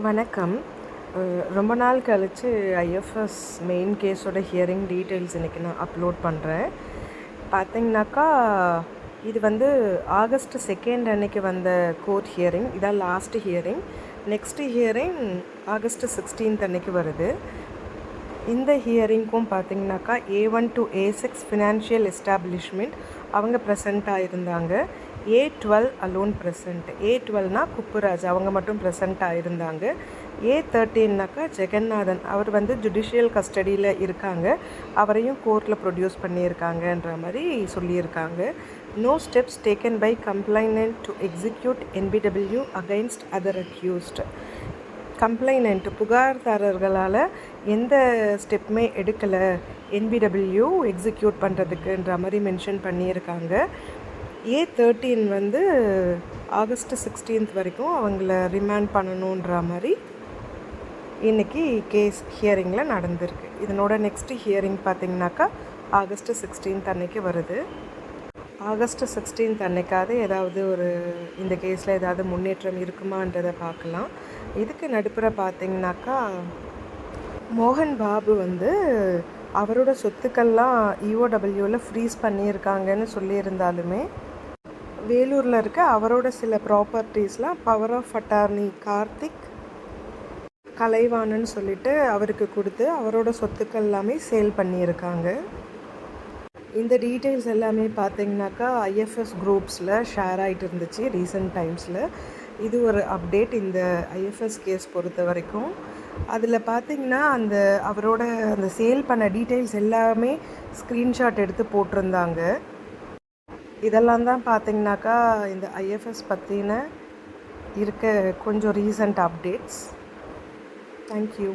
வணக்கம். ரொம்ப நாள் கழித்து ஐஎஃப்எஸ் மெயின் கேஸோட ஹியரிங் டீட்டெயில்ஸ் இன்றைக்கி நான் அப்லோட் பண்ணுறேன். பார்த்தீங்கன்னாக்கா இது வந்து ஆகஸ்ட் 2 அன்னைக்கு வந்த கோர்ட் ஹியரிங். இதான் last hearing. Next hearing August 16 அன்னைக்கு வருது. இந்த ஹியரிங்க்கும் பார்த்திங்கனாக்கா A1 to A6 financial establishment அவங்க ப்ரெசண்ட் ஆகிருந்தாங்க. A12 alone present. A12னா குப்புராஜ் அவங்க மட்டும் ப்ரெசண்ட் ஆகிருந்தாங்க. A13னாக்கா ஜெகநாதன் அவர் வந்து ஜுடிஷியல் கஸ்டடியில் இருக்காங்க. அவரையும் கோர்ட்டில் ப்ரொடியூஸ் பண்ணியிருக்காங்கன்ற மாதிரி சொல்லியிருக்காங்க. No steps taken by complainant to execute NBW against other accused. Complainant புகார்தாரர்களால் எந்த ஸ்டெப்புமே எடுக்கலை NBW எக்ஸிக்யூட் பண்ணுறதுக்குன்ற மாதிரி மென்ஷன் பண்ணியிருக்காங்க. A13 வந்து ஆகஸ்ட் 16 வரைக்கும் அவங்கள ரிமாண்ட் பண்ணணுன்ற மாதிரி இன்றைக்கி கேஸ் ஹியரிங்கில் நடந்திருக்கு. இதனோட நெக்ஸ்ட்டு ஹியரிங் பார்த்திங்கனாக்கா ஆகஸ்ட் 16 அன்னைக்கு வருது. ஆகஸ்ட் 16 அன்னைக்காவது ஏதாவது ஒரு இந்த கேஸில் ஏதாவது முன்னேற்றம் இருக்குமான்றதை பார்க்கலாம். இதுக்கு நடுப்புற பார்த்திங்கனாக்கா மோகன் பாபு வந்து அவரோட சொத்துக்கள்லாம் EOWவில் ஃப்ரீஸ் பண்ணியிருக்காங்கன்னு சொல்லியிருந்தாலுமே வேலூரில் இருக்க அவரோட சில ப்ராப்பர்ட்டிஸ்லாம் பவர் ஆஃப் அட்டார்னி கார்த்திக் கலைவாணன்னு சொல்லிட்டு அவருக்கு கொடுத்து அவரோட சொத்துக்கள் எல்லாமே சேல் பண்ணியிருக்காங்க. இந்த டீட்டெயில்ஸ் எல்லாமே பார்த்திங்கனாக்கா ஐஎஃப்எஸ் குரூப்ஸில் ஷேர் ஆகிட்டு இருந்துச்சு ரீசெண்ட் டைம்ஸில். இது ஒரு அப்டேட் இந்த ஐஎஃப்எஸ் கேஸ் பொறுத்த வரைக்கும். அதில் பார்த்திங்கன்னா அவரோட அந்த சேல் பண்ண டீட்டெயில்ஸ் எல்லாமே ஸ்க்ரீன்ஷாட் எடுத்து போட்டிருந்தாங்க. இதெல்லாம் தான் பார்த்திங்கனாக்கா இந்த ஐஎஃப்எஸ் பற்றின இருக்க கொஞ்சம் ரீசன்ட் அப்டேட்ஸ். தேங்க்யூ.